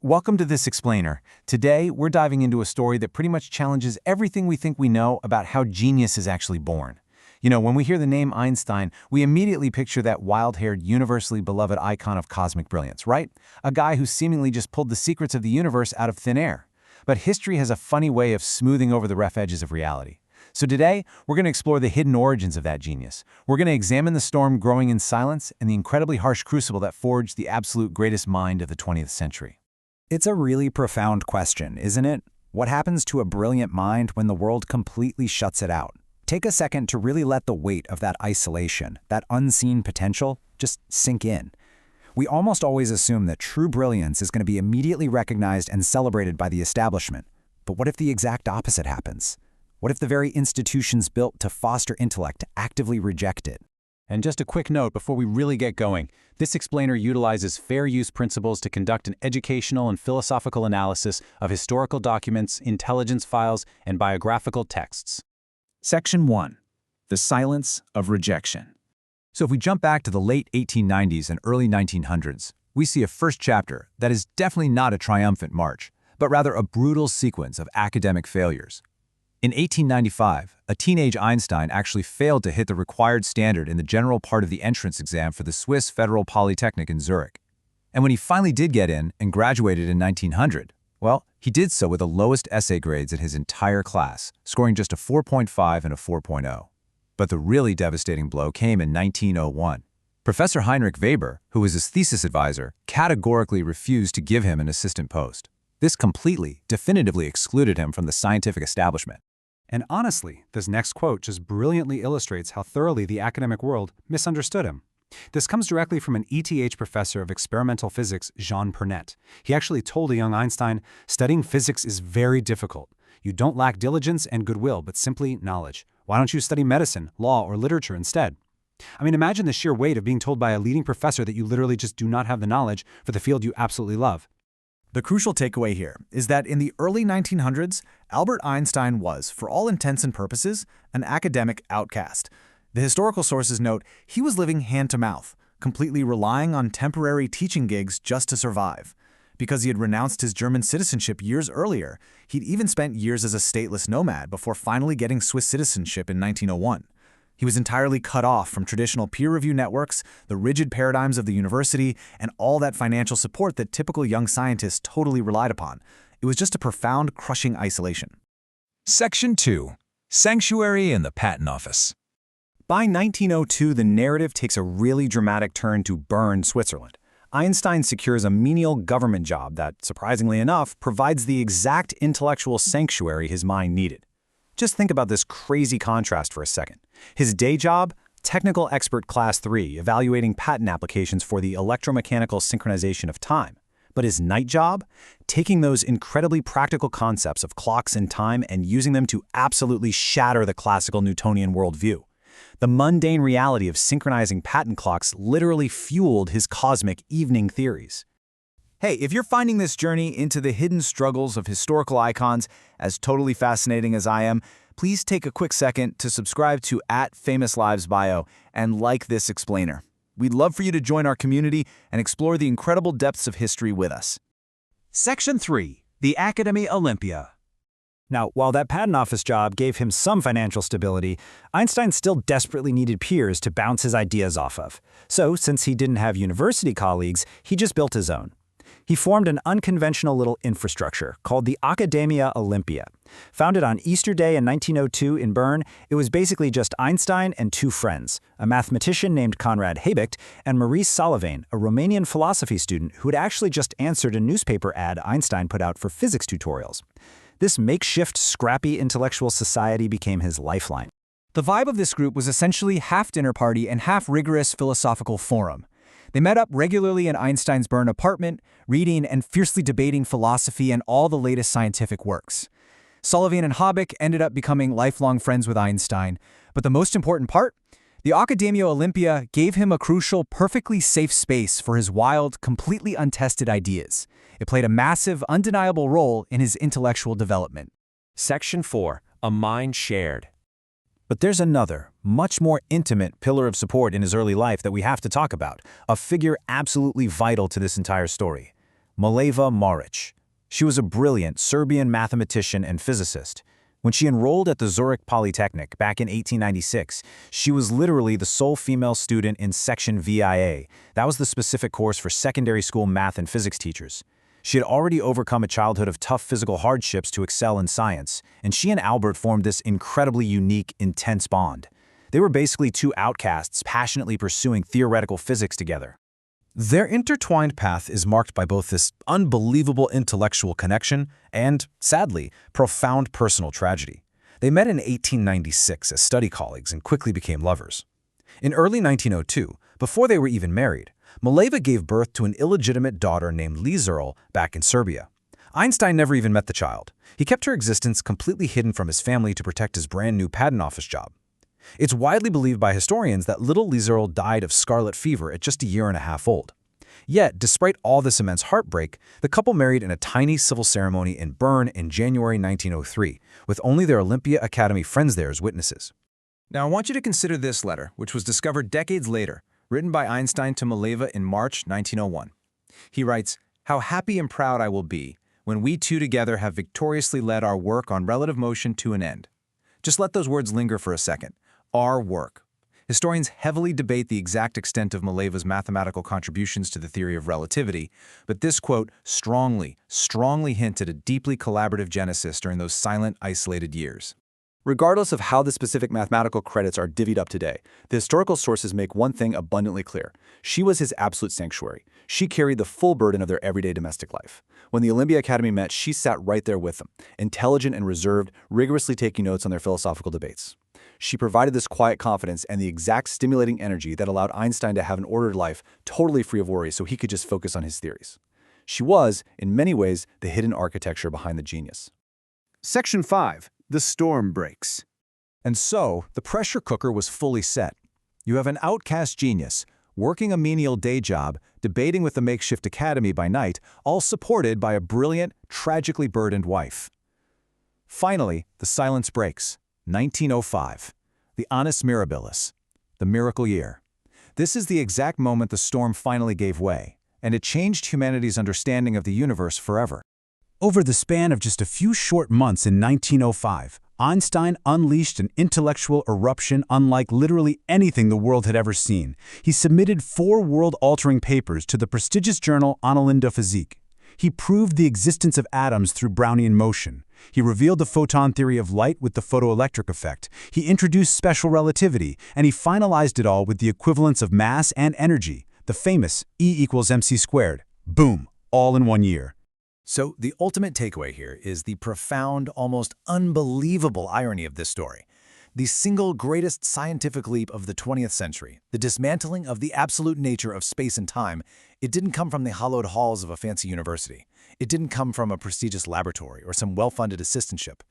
welcome to This Explainer. Today, we're diving into a story that pretty much challenges everything we think we know about how genius is actually born. You know, when we hear the name Einstein, we immediately picture that wild-haired, universally beloved icon of cosmic brilliance, right? A guy who seemingly just pulled the secrets of the universe out of thin air. But history has a funny way of smoothing over the rough edges of reality. So today, we're going to explore the hidden origins of that genius. We're going to examine the storm growing in silence and the incredibly harsh crucible that forged the absolute greatest mind of the 20th century. It's a really profound question, isn't it? What happens to a brilliant mind when the world completely shuts it out? Take a second to really let the weight of that isolation, that unseen potential, just sink in. We almost always assume that true brilliance is going to be immediately recognized and celebrated by the establishment. But what if the exact opposite happens? What if the very institutions built to foster intellect actively reject it? And just a quick note before we really get going, this explainer utilizes fair use principles to conduct an educational and philosophical analysis of historical documents, intelligence files, and biographical texts. Section 1. The Silence of Rejection. So if we jump back to the late 1890s and early 1900s, we see a first chapter that is definitely not a triumphant march, but rather a brutal sequence of academic failures. In 1895, a teenage Einstein actually failed to hit the required standard in the general part of the entrance exam for the Swiss Federal Polytechnic in Zurich. And when he finally did get in and graduated in 1900, well, he did so with the lowest essay grades in his entire class, scoring just a 4.5 and a 4.0. But the really devastating blow came in 1901. Professor Heinrich Weber, who was his thesis advisor, categorically refused to give him an assistant post. This completely, definitively excluded him from the scientific establishment. And honestly, this next quote just brilliantly illustrates how thoroughly the academic world misunderstood him. This comes directly from an ETH professor of experimental physics, Jean Pernet. He actually told a young Einstein, "Studying physics is very difficult. You don't lack diligence and goodwill, but simply knowledge. Why don't you study medicine, law, or literature instead?" I mean, imagine the sheer weight of being told by a leading professor that you literally just do not have the knowledge for the field you absolutely love. The crucial takeaway here is that in the early 1900s, Albert Einstein was, for all intents and purposes, an academic outcast. The historical sources note he was living hand-to-mouth, completely relying on temporary teaching gigs just to survive. Because he had renounced his German citizenship years earlier, he'd even spent years as a stateless nomad before finally getting Swiss citizenship in 1901. He was entirely cut off from traditional peer review networks, the rigid paradigms of the university, and all that financial support that typical young scientists totally relied upon. It was just a profound, crushing isolation. Section 2. Sanctuary in the Patent Office. By 1902, the narrative takes a really dramatic turn to Bern, Switzerland. Einstein secures a menial government job that, surprisingly enough, provides the exact intellectual sanctuary his mind needed. Just think about this crazy contrast for a second. His day job, technical expert class 3, evaluating patent applications for the electromechanical synchronization of time. But his night job, taking those incredibly practical concepts of clocks and time and using them to absolutely shatter the classical Newtonian worldview. The mundane reality of synchronizing patent clocks literally fueled his cosmic evening theories. Hey, if you're finding this journey into the hidden struggles of historical icons as totally fascinating as I am, please take a quick second to subscribe to @FamousLivesBio and like this explainer. We'd love for you to join our community and explore the incredible depths of history with us. Section 3. The Akademie Olympia. Now, while that patent office job gave him some financial stability, Einstein still desperately needed peers to bounce his ideas off of. So, since he didn't have university colleagues, he just built his own. He formed an unconventional little infrastructure called the Akademie Olympia. Founded on Easter Day in 1902 in Bern, it was basically just Einstein and two friends, a mathematician named Conrad Habicht and Maurice Salavane, a Romanian philosophy student who had actually just answered a newspaper ad Einstein put out for physics tutorials. This makeshift, scrappy intellectual society became his lifeline. The vibe of this group was essentially half dinner party and half rigorous philosophical forum. They met up regularly in Einstein's Bern apartment, reading and fiercely debating philosophy and all the latest scientific works. Salavane and Habicht ended up becoming lifelong friends with Einstein. But the most important part? The Akademie Olympia gave him a crucial, perfectly safe space for his wild, completely untested ideas. It played a massive, undeniable role in his intellectual development. Section 4. A Mind Shared. But there's another, much more intimate pillar of support in his early life that we have to talk about, a figure absolutely vital to this entire story. Mileva Marić. She was a brilliant Serbian mathematician and physicist. When she enrolled at the Zurich Polytechnic back in 1896, she was literally the sole female student in Section VIA. That was the specific course for secondary school math and physics teachers. She had already overcome a childhood of tough physical hardships to excel in science, and she and Albert formed this incredibly unique, intense bond. They were basically two outcasts passionately pursuing theoretical physics together. Their intertwined path is marked by both this unbelievable intellectual connection and, sadly, profound personal tragedy. They met in 1896 as study colleagues and quickly became lovers. In early 1902, before they were even married, Mileva gave birth to an illegitimate daughter named Clerk back in Serbia. Einstein never even met the child. He kept her existence completely hidden from his family to protect his brand new patent office job. It's widely believed by historians that little Clerk died of scarlet fever at just a year and a half old. Yet, despite all this immense heartbreak, the couple married in a tiny civil ceremony in Bern in January 1903, with only their Olympia Academy friends there as witnesses. Now I want you to consider this letter, which was discovered decades later, written by Einstein to Mileva in March 1901. He writes, "How happy and proud I will be when we two together have victoriously led our work on relative motion to an end." Just let those words linger for a second. Our work. Historians heavily debate the exact extent of Mileva's mathematical contributions to the theory of relativity, but this quote strongly hinted at a deeply collaborative genesis during those silent, isolated years. Regardless of how the specific mathematical credits are divvied up today, the historical sources make one thing abundantly clear. She was his absolute sanctuary. She carried the full burden of their everyday domestic life. When the Olympia Academy met, she sat right there with them, intelligent and reserved, rigorously taking notes on their philosophical debates. She provided this quiet confidence and the exact stimulating energy that allowed Einstein to have an ordered life, totally free of worry, so he could just focus on his theories. She was, in many ways, the hidden architecture behind the genius. Section 5. The storm breaks. And so, the pressure cooker was fully set. You have an outcast genius, working a menial day job, debating with the Makeshift Academy by night, all supported by a brilliant, tragically burdened wife. Finally, the silence breaks. 1905. The Annus Mirabilis. The miracle year. This is the exact moment the storm finally gave way, and it changed humanity's understanding of the universe forever. Over the span of just a few short months in 1905, Einstein unleashed an intellectual eruption unlike literally anything the world had ever seen. He submitted 4 world-altering papers to the prestigious journal Annalen der Physik. He proved the existence of atoms through Brownian motion. He revealed the photon theory of light with the photoelectric effect. He introduced special relativity, and he finalized it all with the equivalence of mass and energy, the famous E=mc². Boom, all in 1 year. So the ultimate takeaway here is the profound, almost unbelievable irony of this story. The single greatest scientific leap of the 20th century, the dismantling of the absolute nature of space and time, it didn't come from the hallowed halls of a fancy university. It didn't come from a prestigious laboratory or some well-funded assistantship.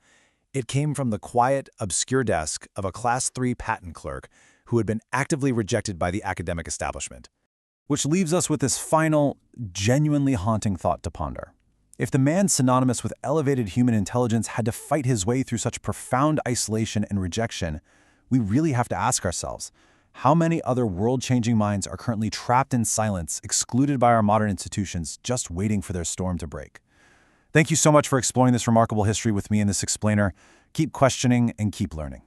It came from the quiet, obscure desk of a Class 3 patent clerk who had been actively rejected by the academic establishment. Which leaves us with this final, genuinely haunting thought to ponder. If the man synonymous with elevated human intelligence had to fight his way through such profound isolation and rejection, we really have to ask ourselves, how many other world-changing minds are currently trapped in silence, excluded by our modern institutions, just waiting for their storm to break? Thank you so much for exploring this remarkable history with me in this explainer. Keep questioning and keep learning.